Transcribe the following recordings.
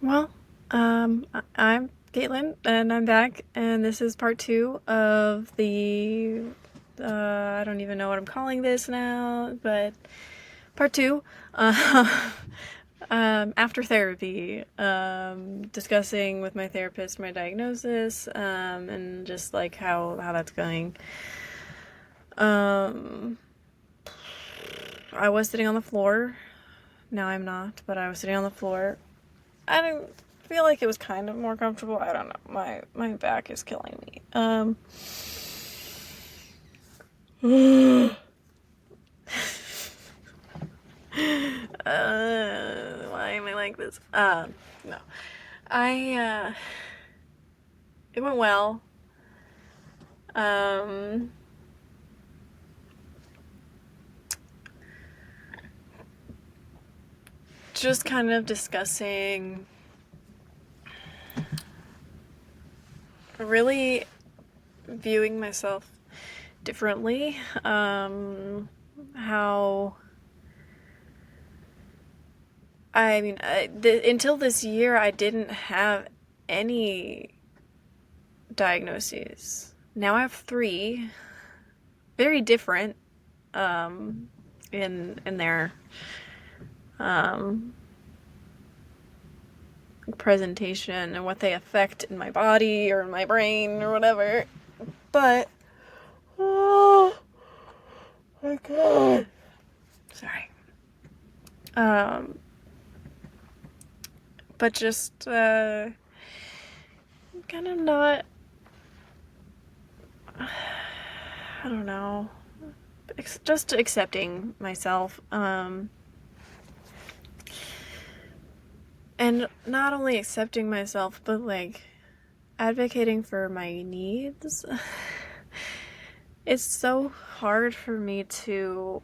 Well, I'm Caitlin, and I'm back, and this is part two of the. I don't even know what I'm calling this now, but part two. Uh, after therapy, discussing with my therapist my diagnosis, and just like how that's going. Um, I was sitting on the floor. Now I'm not, but I was sitting on the floor. I didn't feel like it was kind of more comfortable. I don't know. My back is killing me. Why am I like this? No. I it went well. Um just kind of discussing really viewing myself differently. How I mean, until this year, I didn't have any diagnoses. Now I have three, very different, in their um, presentation and what they affect in my body or in my brain or whatever. But oh my god, sorry. Um, but just kind of not. I don't know. Just accepting myself. And not only accepting myself, but like advocating for my needs. It's so hard for me to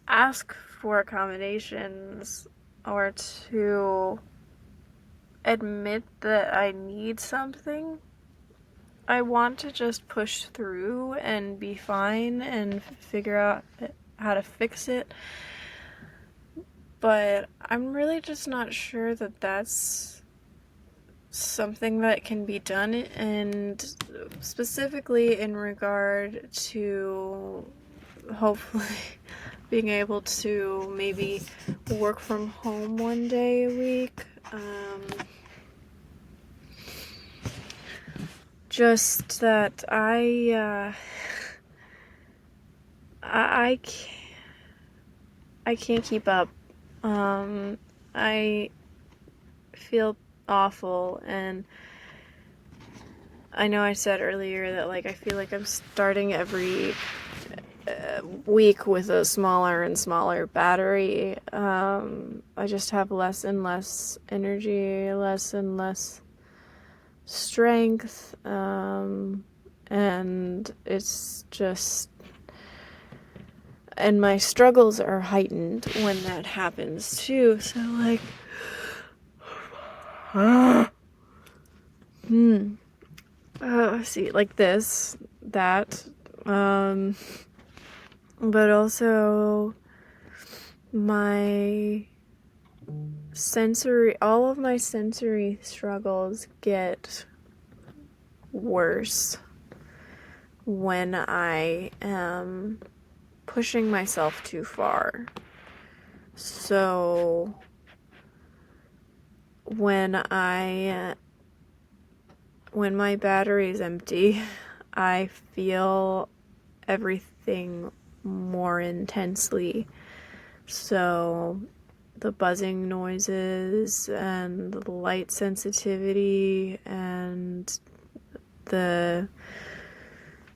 ask for accommodations or to admit that I need something. I want to just push through and be fine and figure out how to fix it. But I'm really just not sure that that's something that can be done, and specifically in regard to hopefully being able to maybe work from home one day a week. Just that I can't, I can't keep up. I feel awful, and I know I said earlier that like I feel like I'm starting every week with a smaller and smaller battery. I just have less and less energy, less and less strength, and it's just. And my struggles are heightened when that happens too. So like, see, like this, that, but also my all of my sensory struggles get worse when I am pushing myself too far. So when my battery is empty, I feel everything more intensely. So the buzzing noises and the light sensitivity and the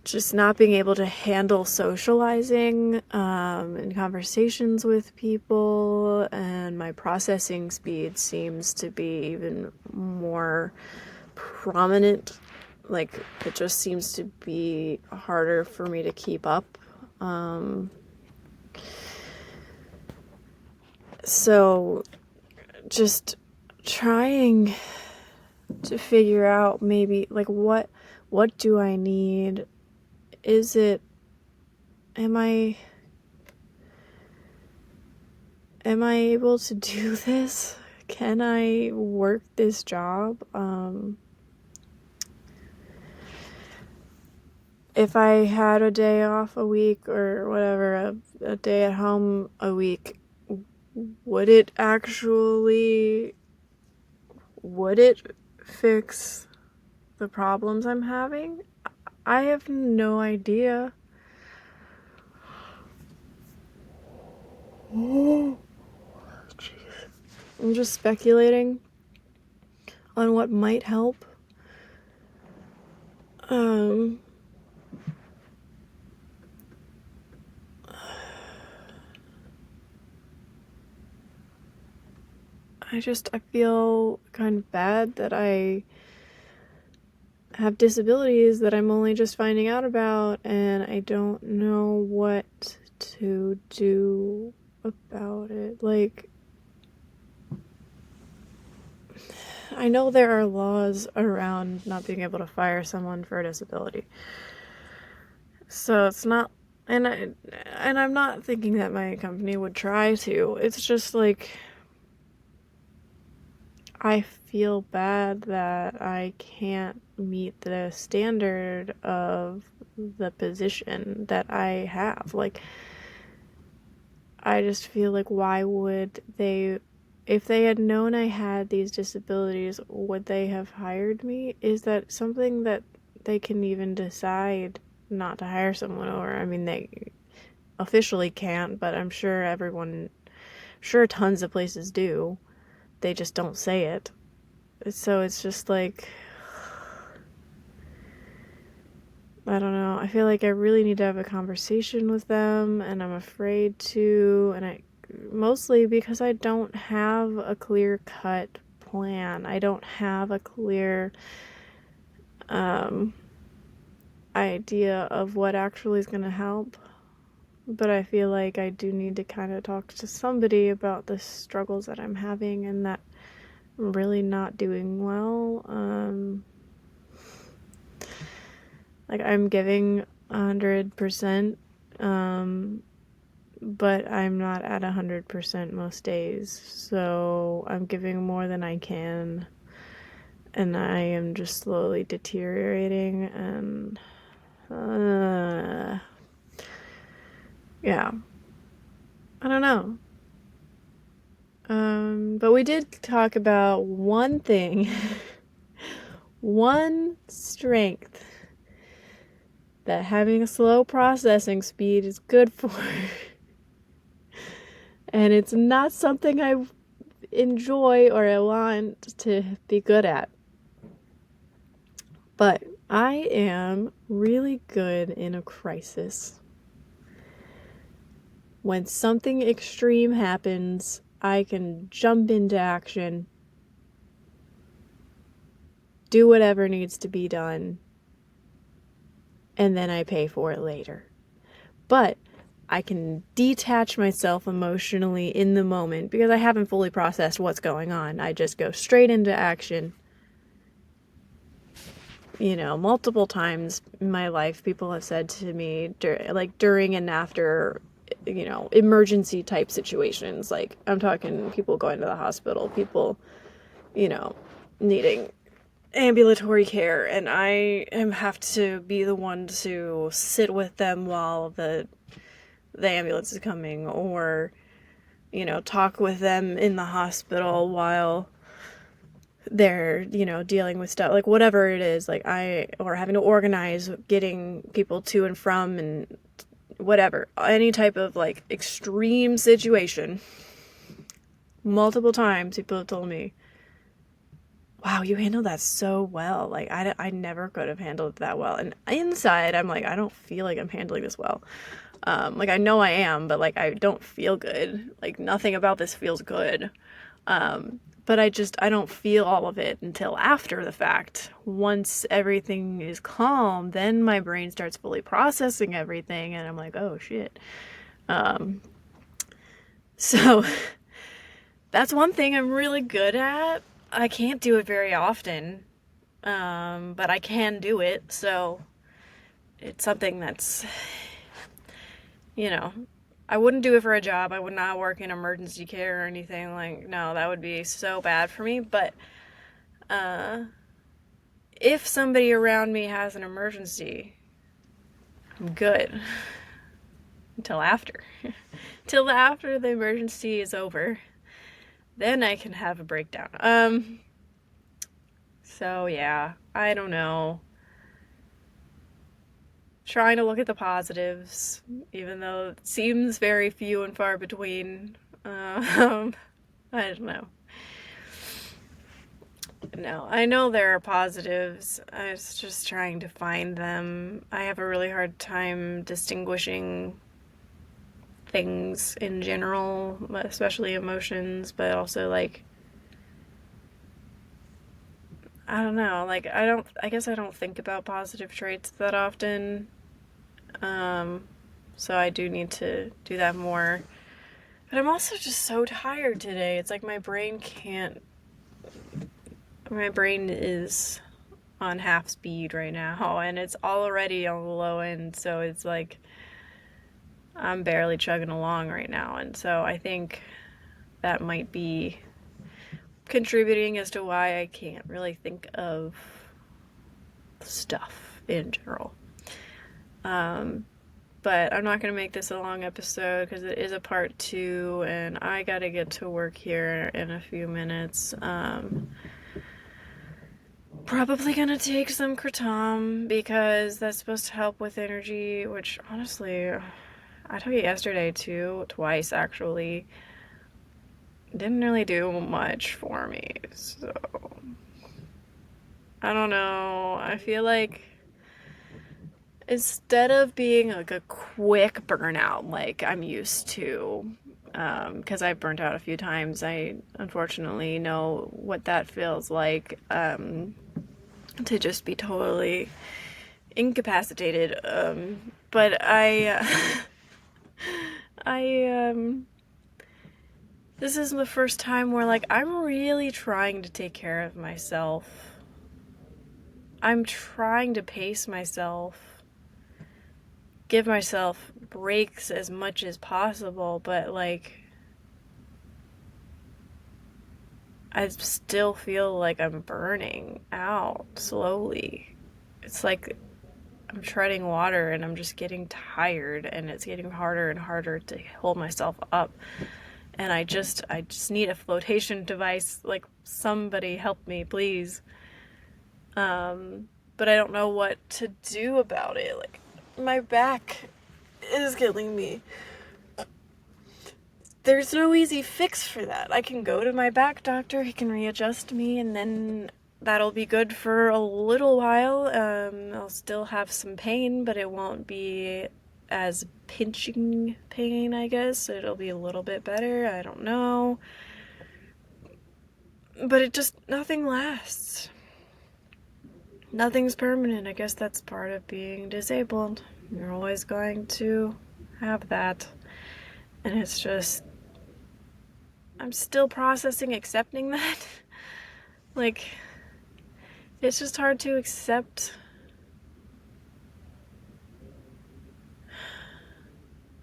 just not being able to handle socializing and conversations with people, and my processing speed seems to be even more prominent. Like, it just seems to be harder for me to keep up. So just trying to figure out maybe like what do I need? Am I am I able to do this? Can I work this job? If I had a day off a week or whatever, a day at home a week, would it fix the problems I'm having? I have no idea. Oh, jeez. I'm just speculating on what might help. I feel kind of bad that I have disabilities that I'm only just finding out about, and I don't know what to do about it. Like, I know there are laws around not being able to fire someone for a disability. So it's not, and I'm not thinking that my company would try to. It's just like, I feel bad that I can't meet the standard of the position that I have. Like, I just feel like, why would they, if they had known I had these disabilities, would they have hired me? Is that something that they can even decide not to hire someone over? I mean, they officially can't, but I'm sure tons of places do. They just don't say it. So it's just like, I don't know. I feel like I really need to have a conversation with them, and I'm afraid to, and mostly because I don't have a clear-cut plan. I don't have a clear idea of what actually is going to help. But I feel like I do need to kind of talk to somebody about the struggles that I'm having and that I'm really not doing well. Like, I'm giving 100%, but I'm not at 100% most days. So I'm giving more than I can, and I am just slowly deteriorating, and yeah, I don't know. But we did talk about one thing, one strength that having a slow processing speed is good for. And it's not something I enjoy or I want to be good at. But I am really good in a crisis. When something extreme happens, I can jump into action, do whatever needs to be done, and then I pay for it later. But I can detach myself emotionally in the moment because I haven't fully processed what's going on. I just go straight into action. You know, multiple times in my life, people have said to me, during and after, you know, emergency type situations. Like, I'm talking people going to the hospital, people, you know, needing ambulatory care, and I have to be the one to sit with them while the ambulance is coming, or, you know, talk with them in the hospital while they're, you know, dealing with stuff, like whatever it is, like or having to organize getting people to and from, and whatever, any type of like extreme situation. Multiple times people have told me, wow, you handled that so well. Like, I never could have handled it that well. And inside, I'm like, I don't feel like I'm handling this well. Like, I know I am, but like, I don't feel good. Like, nothing about this feels good. But I don't feel all of it until after the fact. Once everything is calm, then my brain starts fully processing everything, and I'm like, oh shit. So that's one thing I'm really good at. I can't do it very often, but I can do it, so it's something that's, you know, I wouldn't do it for a job. I would not work in emergency care or anything. Like, no, that would be so bad for me. But uh, if somebody around me has an emergency, I'm good until after. Till after the emergency is over. Then I can have a breakdown. So yeah, I don't know. Trying to look at the positives, even though it seems very few and far between. I don't know. No, I know there are positives. I was just trying to find them. I have a really hard time distinguishing things in general, especially emotions, but also like I don't know, like I guess I don't think about positive traits that often. Um so I do need to do that more. But I'm also just so tired today. It's like my brain is on half speed right now and it's already on the low end, so it's like I'm barely chugging along right now. And so I think that might be contributing as to why I can't really think of stuff in general. But I'm not going to make this a long episode because it is a part 2 and I got to get to work here in a few minutes. Probably going to take some kratom because that's supposed to help with energy, which honestly, I took it yesterday too, twice actually. Didn't really do much for me, so I don't know. I feel like instead of being like a quick burnout like I'm used to, because I've burnt out a few times, I unfortunately know what that feels like, to just be totally incapacitated. But I this is the first time where like I'm really trying to take care of myself. I'm trying to pace myself, give myself breaks as much as possible, but like I still feel like I'm burning out slowly. It's like I'm treading water and I'm just getting tired and it's getting harder and harder to hold myself up. And I just need a flotation device. Like somebody help me, please. But I don't know what to do about it. Like my back is killing me. There's no easy fix for that. I can go to my back doctor, he can readjust me, and then that'll be good for a little while. I'll still have some pain, but it won't be as pinching pain, I guess. It'll be a little bit better. I don't know. But nothing lasts. Nothing's permanent. I guess that's part of being disabled. You're always going to have that. And it's just, I'm still processing accepting that. Like, it's just hard to accept.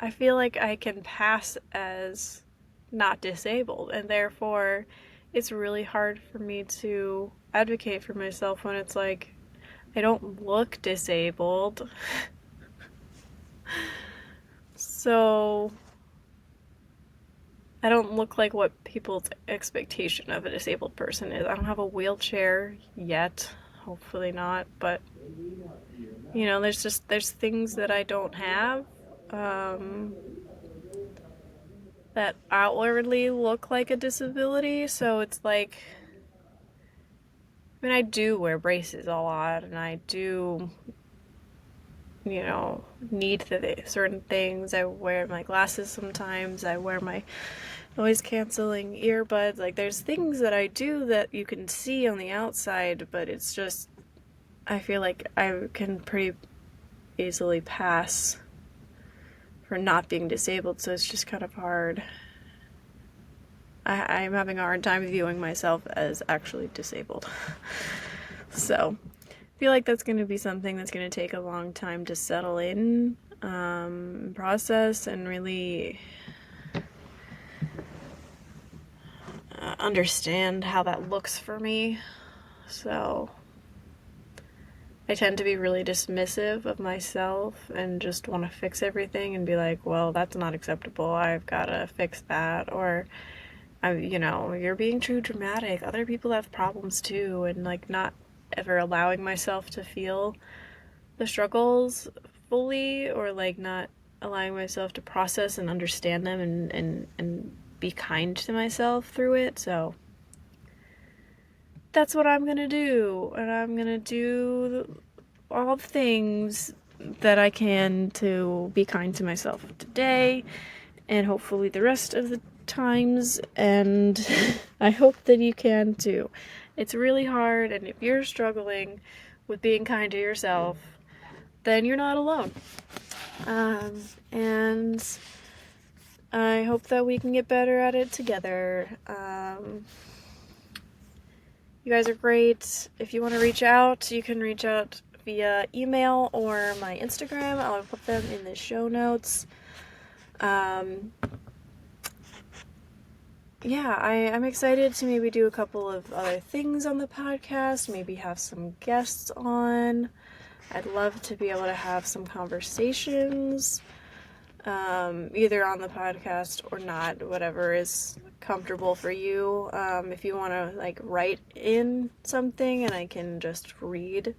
I feel like I can pass as not disabled, and therefore it's really hard for me to advocate for myself when it's like I don't look disabled. So I don't look like what people's expectation of a disabled person is. I don't have a wheelchair yet. Hopefully not, but you know, there's things that I don't have, that outwardly look like a disability. So it's like, I mean, I do wear braces a lot, and I do, you know, need certain things. I wear my glasses sometimes. I wear my noise canceling earbuds. Like, there's things that I do that you can see on the outside, but it's just, I feel like I can pretty easily pass for not being disabled, so it's just kind of hard. I'm having a hard time viewing myself as actually disabled. So I feel like that's going to be something that's going to take a long time to settle in. process and really understand how that looks for me. So I tend to be really dismissive of myself and just want to fix everything and be like, well, that's not acceptable. I've got to fix that. Or, you're being too dramatic. Other people have problems too. And like not ever allowing myself to feel the struggles fully, or like not allowing myself to process and understand them and be kind to myself through it. So that's what I'm gonna do. And I'm gonna do all the things that I can to be kind to myself today and hopefully the rest of the times, and I hope that you can too. It's really hard, and if you're struggling with being kind to yourself, then you're not alone. And I hope that we can get better at it together. You guys are great. If you want to reach out, you can reach out via email or my Instagram. I'll put them in the show notes. Yeah, I'm excited to maybe do a couple of other things on the podcast, maybe have some guests on. I'd love to be able to have some conversations, either on the podcast or not, whatever is comfortable for you. If you want to like write in something and I can just read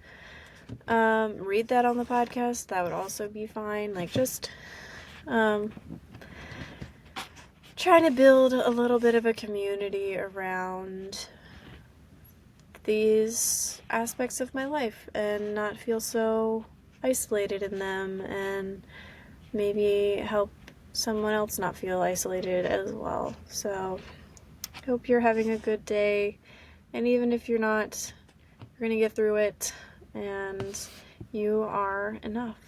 that on the podcast, that would also be fine. Like just trying to build a little bit of a community around these aspects of my life and not feel so isolated in them, and maybe help someone else not feel isolated as well. So I hope you're having a good day, and even if you're not, you're gonna get through it, and you are enough.